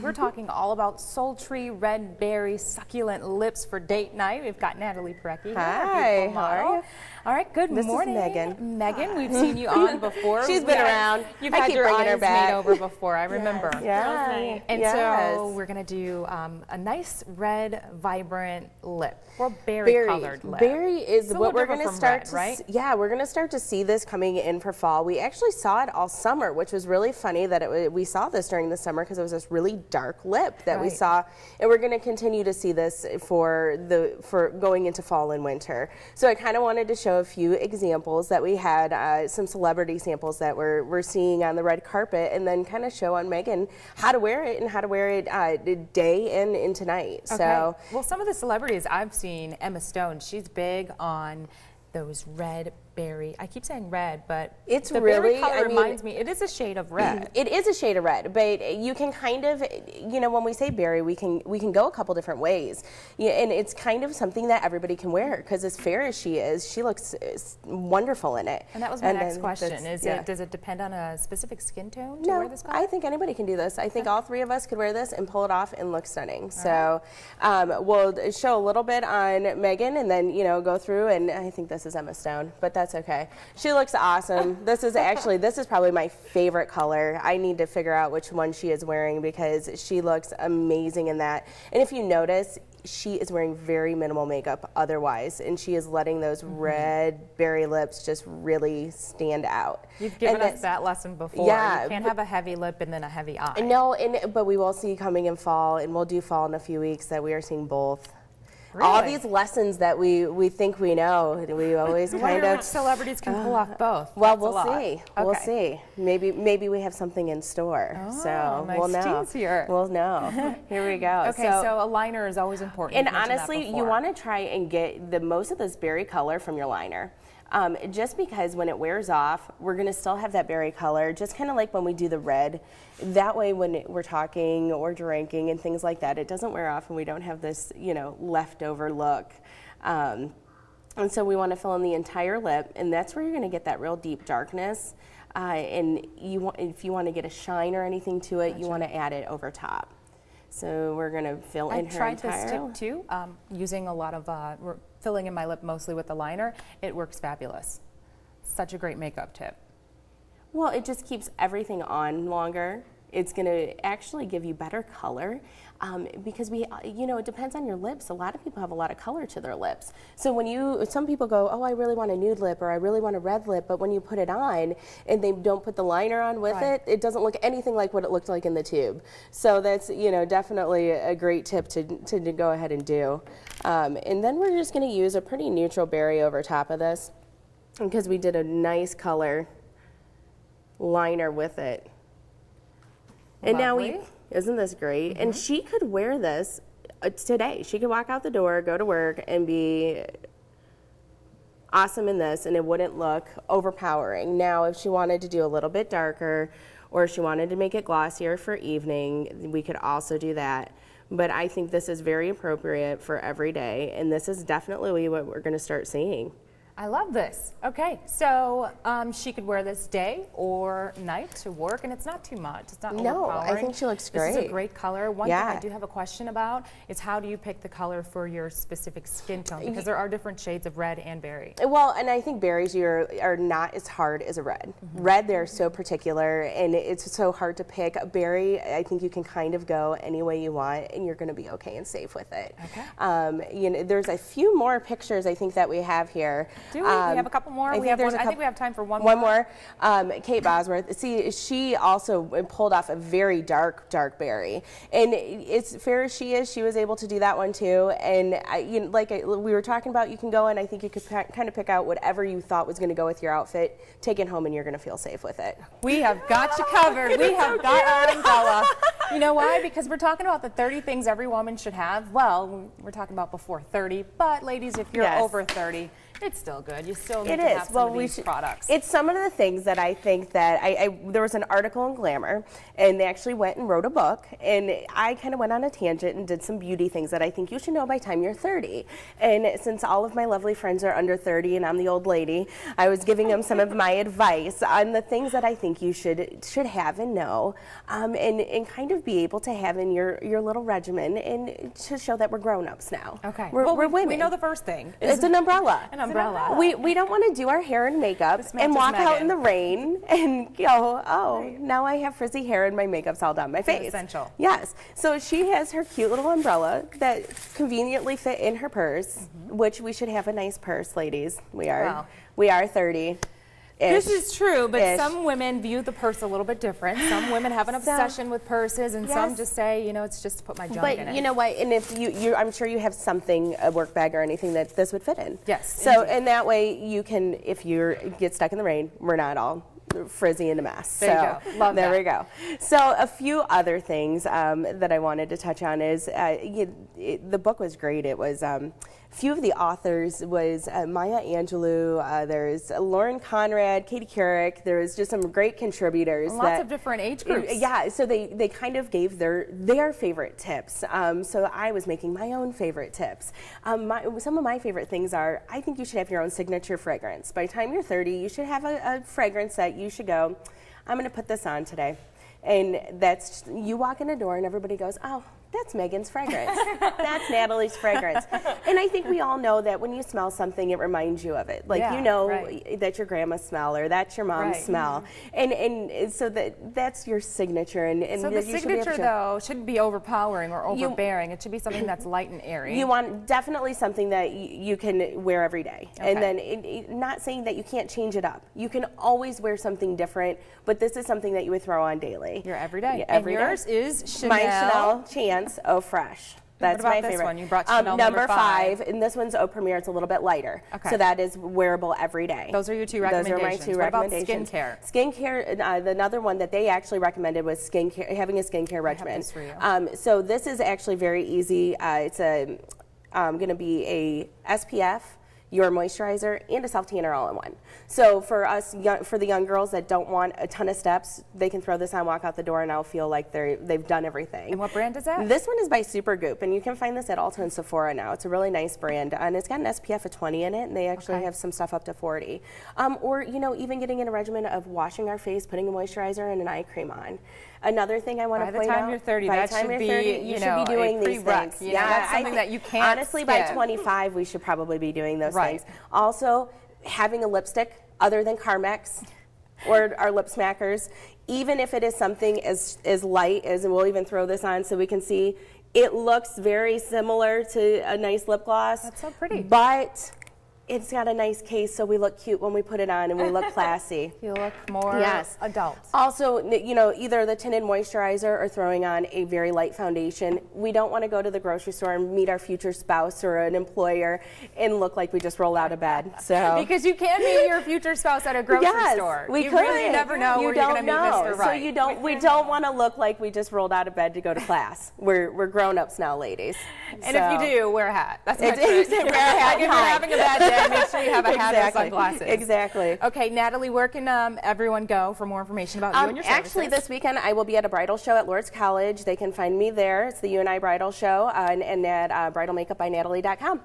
we're talking all about sultry, red berry, succulent lips for date night. We've got Natalie Pohorecki here. Hi, how are you? All right, good morning. This is Megan. Megan, we've seen you on before. She's been around. You've I had keep your bringing her eyes back. made over before, I remember. Yeah. And yes. so we're going to do a nice red, vibrant lip, or berry-colored lip. Berry is what we're going to start to, right? Yeah, we're going to start to see this coming in for fall. We actually saw it all summer, which was really funny that we saw this during the summer because it was this really dark lip that we saw, and we're going to continue to see this for going into fall and winter. So I kind of wanted to show a few examples that we had, some celebrity samples that we're seeing on the red carpet, and then kind of show on Megan how to wear it and how to wear it day in into night. Okay. So, well, some of the celebrities I've seen, Emma Stone, she's big on those red berry. I keep saying red, but it's the really, berry color reminds me, it is a shade of red. It is a shade of red, but you can kind of, you know, when we say berry, we can go a couple different ways. Yeah, and it's kind of something that everybody can wear, because as fair as she is, she looks wonderful in it. And that was my next question. Does it depend on a specific skin tone to wear this color? I think anybody can do this. I think all three of us could wear this and pull it off and look stunning. So we'll show a little bit on Megan, and then, you know, go through, and I think this is Emma Stone, but that's okay. She looks awesome. This is probably my favorite color. I need to figure out which one she is wearing because she looks amazing in that. And if you notice, she is wearing very minimal makeup otherwise, and she is letting those red berry lips just really stand out. You've given us that lesson before. Yeah, you can't have a heavy lip and then a heavy eye. No, but we will see coming in fall, and we'll do fall in a few weeks, that we are seeing both. Really? All these lessons that we think we know, we always kind of. Which celebrities can pull off both? Well, That's we'll see. Okay. We'll see. Maybe we have something in store. Oh, so nice we'll know. tease here. We'll know. Here we go. Okay, so a liner is always important. And honestly, you want to try and get the most of this berry color from your liner. Just because when it wears off, we're going to still have that berry color, just kind of like when we do the red. That way, when we're talking or drinking and things like that, it doesn't wear off, and we don't have this, you know, leftover look. And so we want to fill in the entire lip, and that's where you're going to get that real deep darkness. And if you want to get a shine or anything to it, you want to add it over top. So we're going to fill in her entire. I tried this stick too, using a lot of filling in my lip mostly with the liner. It works fabulous. Such a great makeup tip. Well, it just keeps everything on longer. It's going to actually give you better color because it depends on your lips. A lot of people have a lot of color to their lips. So some people go, oh, I really want a nude lip or I really want a red lip, but when you put it on and they don't put the liner on with it, it doesn't look anything like what it looked like in the tube. So that's, definitely a great tip to go ahead and do. And then we're just going to use a pretty neutral berry over top of this because we did a nice color liner with it. And Lovely. now isn't this great? And she could wear this today. She could walk out the door, go to work, and be awesome in this, and it wouldn't look overpowering. Now, if she wanted to do a little bit darker, or if she wanted to make it glossier for evening, we could also do that. But I think this is very appropriate for every day, and this is definitely what we're going to start seeing. I love this. Okay, so she could wear this day or night to work, and it's not too much. It's not overpowering. I think she looks great. This is a great color. One thing I do have a question about is how do you pick the color for your specific skin tone? Because there are different shades of red and berry. Well, and I think berries are not as hard as a red. Red, they're so particular, and it's so hard to pick. A berry, I think you can kind of go any way you want, and you're going to be okay and safe with it. Okay. There's a few more pictures I think that we have here. Do we? We have a couple more? I think we have time for one more. One more. Kate Bosworth. See, she also pulled off a very dark berry. And as fair as she is, she was able to do that one too. And we were talking about, you can go and I think you could kind of pick out whatever you thought was going to go with your outfit, take it home, and you're going to feel safe with it. We have got you covered. We have got our umbrella. You know why? Because we're talking about the 30 things every woman should have. Well, we're talking about before 30, but ladies, if you're over 30, It's still good. You still need It to is. have some Well, of we these should, products. it's some of the things that I think that there was an article in Glamour, and they actually went and wrote a book, and I kind of went on a tangent and did some beauty things that I think you should know by the time you're 30. And since all of my lovely friends are under 30 and I'm the old lady, I was giving them some of my advice on the things that I think you should have and know, and kind of be able to have in your little regimen, and to show that we're grown-ups now. Okay. We're women. We know the first thing. It's an umbrella. An umbrella. We don't want to do our hair and makeup This and matches walk out Megan. in the rain and go, oh, now I have frizzy hair and my makeup's all down my face. Essential. Yes. So she has her cute little umbrella that conveniently fit in her purse, which we should have a nice purse, ladies. We are 30. This is true, but Ish. some women view the purse a little bit different. Some women have an obsession with purses, and some Yes. just say, you know, it's just to put my junk in But it. you know what? And if I'm sure you have something, a work bag or anything that this would fit in. Yes, So, indeed. and that way you can, if you get stuck in the rain, we're not all frizzy and a mess. There you go. Love there that. we go. So a few other things that I wanted to touch on is the book was great. It was few of the authors was Maya Angelou, there's Lauren Conrad, Katie Couric. There was just some great contribers. Lots of different age groups. Yeah, so they kind of gave their favorite tips. So I was making my own favorite tips. Some of my favorite things are, I think you should have your own signature fragrance. By the time you're 30, you should have a fragrance that you should go, I'm going to put this on today. And that's, you walk in a door and everybody goes, oh, that's Megan's fragrance. That's Natalie's fragrance. And I think we all know that when you smell something, it reminds you of it. Like, Yeah, you know right. that your grandma's smell or that's your mom's Right. smell. And so that's your signature. And So you the should be able signature, to- though, shouldn't be overpowering or overbearing. It should be something that's light and airy. You want definitely something that you can wear every day. Okay. And then not saying that you can't change it up. You can always wear something different, but this is something that you would throw on daily. Your everyday. Yeah, And every day. yours is Chanel. My Chanel Chance Eau Fresh. That's about my this favorite. one? You brought Chanel number number 5, five. and this one's Eau Premier. It's a little bit lighter. Okay. So that is wearable every day. Those are your two Those are recommendations. my two What about recommendations. skincare? Skincare, another one that they actually recommended was skincare, having a skincare regimen. this for you. So this is actually very easy. It's going to be a SPF, your moisturizer, and a self-tanner all in one. So for us, for the young girls that don't want a ton of steps, they can throw this on, walk out the door, and I'll feel like they've done everything. And what brand is that? This one is by Supergoop, and you can find this at Ulta and Sephora now. It's a really nice brand, and it's got an SPF of 20 in it, and they actually Okay. have some stuff up to 40. Or, even getting in a regimen of washing our face, putting a moisturizer and an eye cream on. Another thing I want to By the point out. time you're 30, by the that time should you're be, 30, you you know, should be doing a these prereq. things. You know, that's something that you can't Honestly, by skip. 25, we should probably be doing those Right. things. Also, having a lipstick other than Carmex or our lip smackers, even if it is something as light as, and we'll even throw this on so we can see, it looks very similar to a nice lip gloss. That's so pretty. But it's got a nice case, so we look cute when we put it on and we look classy. You look more Yes. adult. Also, either the tinted moisturizer or throwing on a very light foundation. We don't want to go to the grocery store and meet our future spouse or an employer and look like we just rolled out of bed. So Because you can meet your future spouse at a grocery store. we you could. really never know where you're don't going to meet know. Mr. Right. So we don't want to look like we just rolled out of bed to go to class. We're grown-ups now, ladies. And if you do, wear a hat. That's my It trick. is, wear a hat Like if and you're hide. having a bad day, make sure you have a hat and Exactly. sunglasses. Exactly. Okay, Natalie, where can everyone go for more information about you and your services? Actually, this weekend I will be at a bridal show at Lourdes College. They can find me there. It's the UNI Bridal Show and at bridalmakeupbynatalie.com.